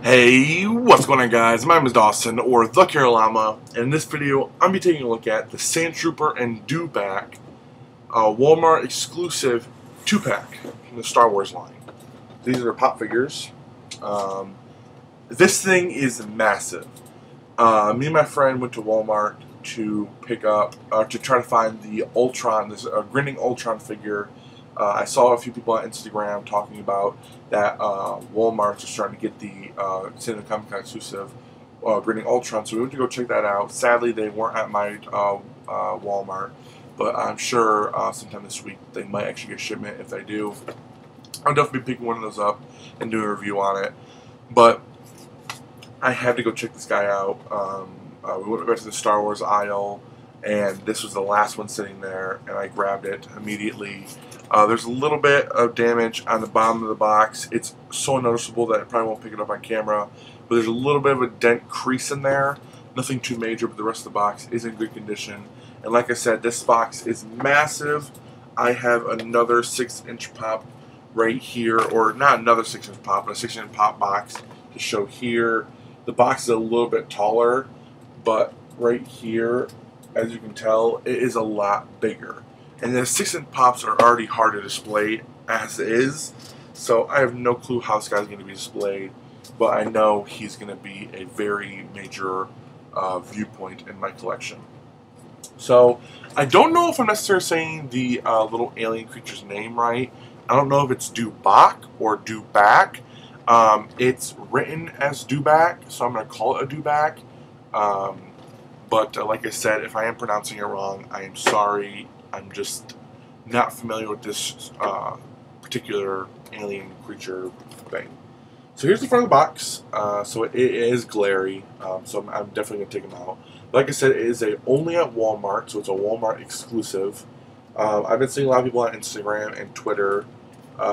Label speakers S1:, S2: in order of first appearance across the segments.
S1: Hey, what's going on, guys? My name is Dawson, or The Carolama, and in this video, I'm be taking a look at the Sandtrooper and Dewback Walmart exclusive 2-pack from the Star Wars line. These are pop figures. This thing is massive. Me and my friend went to Walmart to pick up, to try to find the Ultron, this grinning Ultron figure. I saw a few people on Instagram talking about that Walmart is starting to get the San Diego Comic-Con exclusive grinning Ultron, so we went to go check that out. Sadly, they weren't at my Walmart, but I'm sure sometime this week they might actually get a shipment. If they do, I'll definitely be picking one of those up and doing a review on it. But I had to go check this guy out. We went back to the Star Wars aisle, and this was the last one sitting there, and I grabbed it immediately. There's a little bit of damage on the bottom of the box. It's so noticeable that I probably won't pick it up on camera, but there's a little bit of a dent crease in there. Nothing too major, but the rest of the box is in good condition. And like I said, this box is massive. I have another 6-inch pop right here, or not another 6-inch pop, but a 6-inch pop box to show here. The box is a little bit taller, but right here, as you can tell, it is a lot bigger. And the 6-inch pops are already hard to display as is, so I have no clue how this guy's going to be displayed, but I know he's going to be a very major viewpoint in my collection. So I don't know if I'm necessarily saying the little alien creature's name right. I don't know if it's Dewback or Dewback. It's written as Dewback, so I'm going to call it a Dewback. But like I said, if I am pronouncing it wrong, I am sorry. I'm just not familiar with this particular alien creature thing. So here's the front of the box. So it is glary, so I'm definitely going to take them out. Like I said, it is only at Walmart, so it's a Walmart exclusive. I've been seeing a lot of people on Instagram and Twitter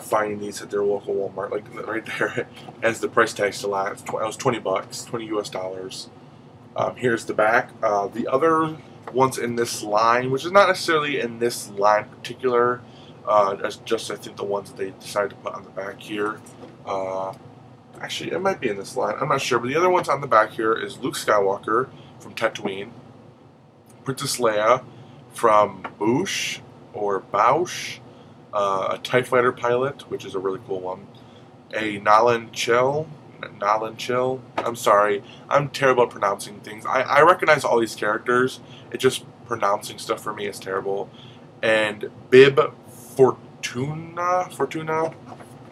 S1: finding these at their local Walmart. Like right there, as the price tag still at, it was $20, 20 US dollars. Here's the back. The other ones in this line, which is not necessarily in this line in particular, as just I think the ones that they decided to put on the back here. Actually, it might be in this line. I'm not sure, but the other ones on the back here is Luke Skywalker from Tatooine, Princess Leia from Boushh or Boushh, a TIE Fighter pilot, which is a really cool one, a Nalin Chill. I'm sorry, I'm terrible at pronouncing things. I recognize all these characters, it's just pronouncing stuff for me is terrible. And Bib Fortuna.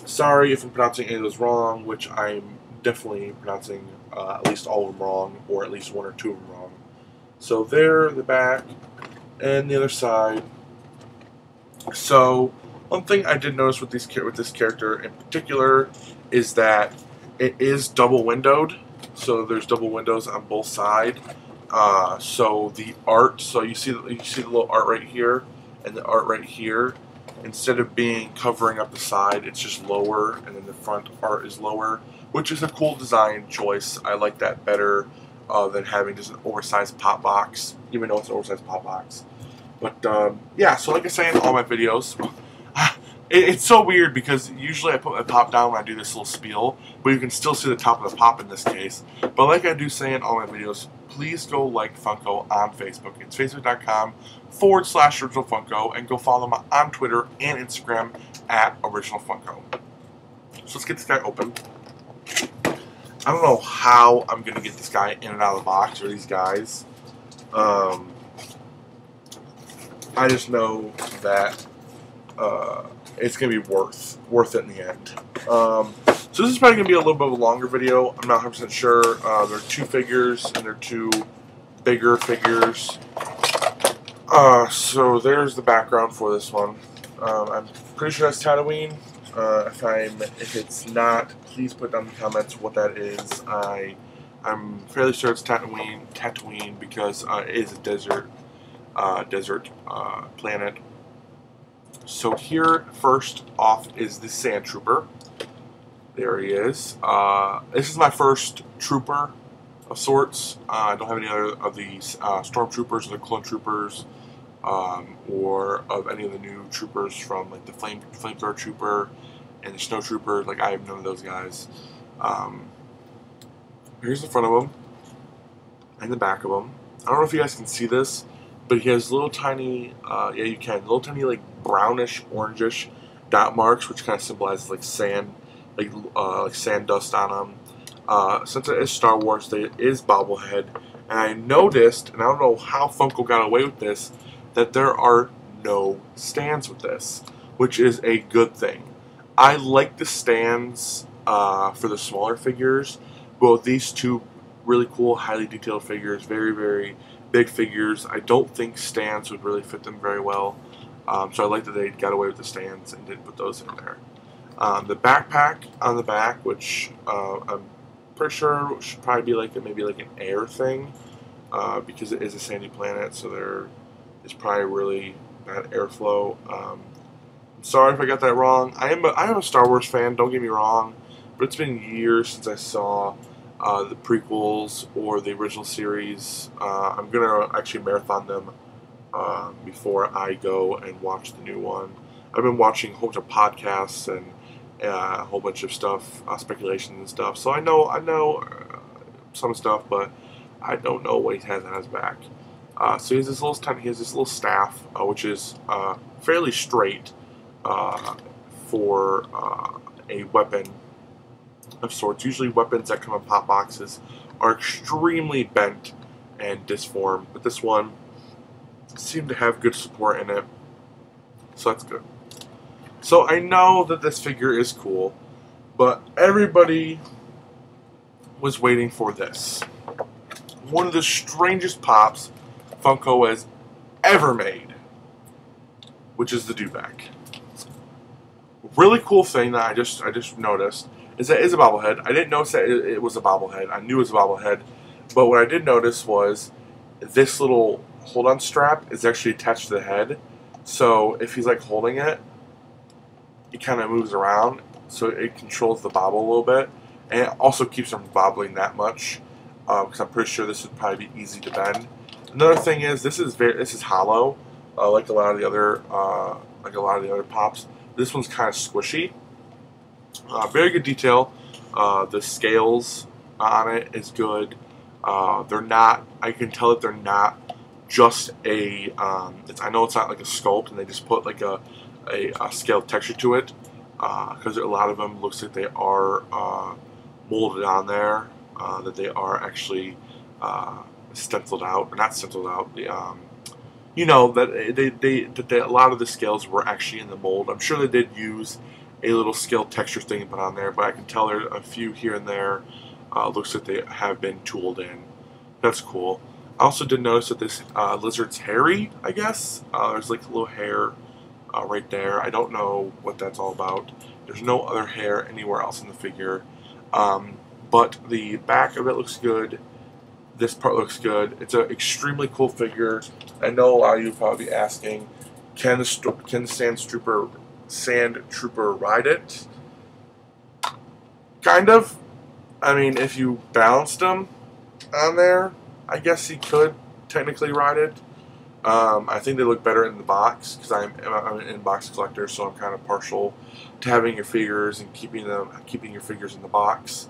S1: Sorry if I'm pronouncing any of those wrong, which I'm definitely pronouncing at least all of them wrong, or at least one or two of them wrong. So there, the back, and the other side. So one thing I did notice with this character in particular is that it is double windowed, so there's double windows on both sides. So the art, so you see the little art right here and the art right here. Instead of being covering up the side, it's just lower, and then the front art is lower, which is a cool design choice. I like that better than having just an oversized pop box, even though it's an oversized pop box. But yeah, so like I say in all my videos. It's so weird because usually I put my pop down when I do this little spiel, but you can still see the top of the pop in this case. But like I do say in all my videos, please go like Funko on Facebook. It's facebook.com/Original Funko, and go follow them on Twitter and Instagram at Original Funko. So let's get this guy open. I don't know how I'm going to get this guy in and out of the box, or these guys. I just know that it's going to be worth it in the end. So this is probably going to be a little bit of a longer video. I'm not 100% sure. There are two figures, and they're two bigger figures. So there's the background for this one. I'm pretty sure that's Tatooine. If it's not, please put down in the comments what that is. I'm fairly sure it's Tatooine because it is a desert planet. So here, first off, is the Sandtrooper. There he is. This is my first trooper of sorts. I don't have any other of the stormtroopers or the clone troopers, or of any of the new troopers from like the flamethrower trooper and the snow trooper. Like I have none of those guys. Here's the front of him and the back of him. I don't know if you guys can see this, but he has little tiny, yeah, you can, little tiny like brownish, orangish dot marks, which kind of symbolizes like sand, like sand dust on him. Since it is Star Wars, it is bobblehead, and I noticed, and I don't know how Funko got away with this, that there are no stands with this, which is a good thing. I like the stands for the smaller figures, but with these two really cool, highly detailed figures, very, very big figures, I don't think stands would really fit them very well. So I like that they got away with the stands and didn't put those in there. The backpack on the back, which I'm pretty sure should probably be like maybe like an air thing, because it is a sandy planet, so there is probably really bad airflow. I'm sorry if I got that wrong. I am a Star Wars fan, don't get me wrong, but it's been years since I saw the prequels or the original series. I'm gonna actually marathon them before I go and watch the new one. I've been watching a whole bunch of podcasts and a whole bunch of stuff, speculation and stuff. So I know some stuff, but I don't know what he has on his back. So he has this little staff, which is fairly straight for a weapon of sorts. Usually weapons that come in pop boxes are extremely bent and disformed, but this one seemed to have good support in it, so that's good. So I know that this figure is cool, but everybody was waiting for this. One of the strangest pops Funko has ever made, which is the Dewback. Really cool thing that I just noticed is that it is a bobblehead. I didn't notice that it was a bobblehead. I knew it was a bobblehead, but what I did notice was this little hold-on strap is actually attached to the head. So if he's like holding it, it kind of moves around, so it controls the bobble a little bit, and it also keeps him from bobbling that much. Because I'm pretty sure this would probably be easy to bend. Another thing is this is hollow, like a lot of the other pops. This one's kind of squishy. Very good detail. The scales on it is good. They're not. I can tell that they're not just a. I know it's not like a sculpt, and they just put like a scaled texture to it. Because a lot of them looks like they are molded on there. That they are actually stenciled out, or not stenciled out. You know that a lot of the scales were actually in the mold. I'm sure they did use a little scale texture thing to put on there, but I can tell there are a few here and there. Looks like they have been tooled in. That's cool. I also did notice that this lizard's hairy, I guess. There's like a little hair right there. I don't know what that's all about. There's no other hair anywhere else in the figure. But the back of it looks good. This part looks good. It's an extremely cool figure. I know a lot of you will probably be asking, can the Sandtrooper ride it? Kind of. I mean, if you balanced him on there, I guess he could technically ride it. I think they look better in the box because I'm an in-box collector, so I'm kind of partial to having your figures and keeping your figures in the box.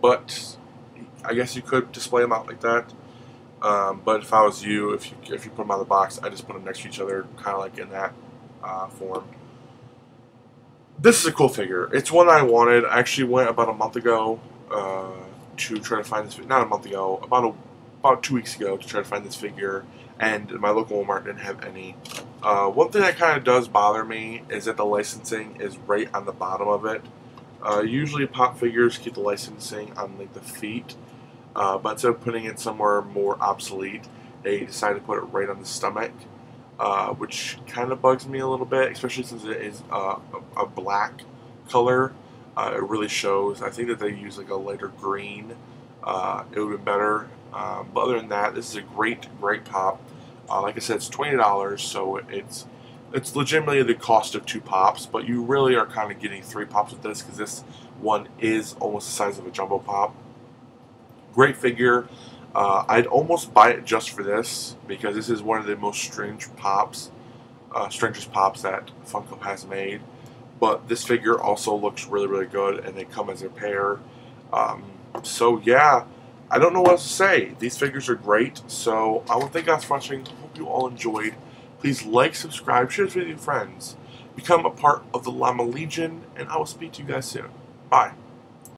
S1: But I guess you could display them out like that. But if I was you, if you put them on the box, I just put them next to each other, kind of like in that form. This is a cool figure. It's one I wanted. I actually went about a month ago to try to find this. Not a month ago, about 2 weeks ago to try to find this figure, and my local Walmart didn't have any. One thing that kind of does bother me is that the licensing is right on the bottom of it. Usually pop figures keep the licensing on like the feet, but instead of putting it somewhere more obsolete, they decided to put it right on the stomach, which kind of bugs me a little bit, especially since it is a black color. It really shows. I think that they use like a lighter green. It would have been better. But other than that, this is a great pop. Like I said, it's $20, so it's legitimately the cost of 2 pops, but you really are kind of getting 3 pops with this because this one is almost the size of a jumbo pop. Great figure. I'd almost buy it just for this because this is one of the most strangest pops that Funko has made. But this figure also looks really, really good, and they come as a pair. So yeah, I don't know what else to say. These figures are great. So I want to thank you guys for watching. Hope you all enjoyed. Please like, subscribe, share this with your friends. Become a part of the Llama Legion, and I will speak to you guys soon. Bye.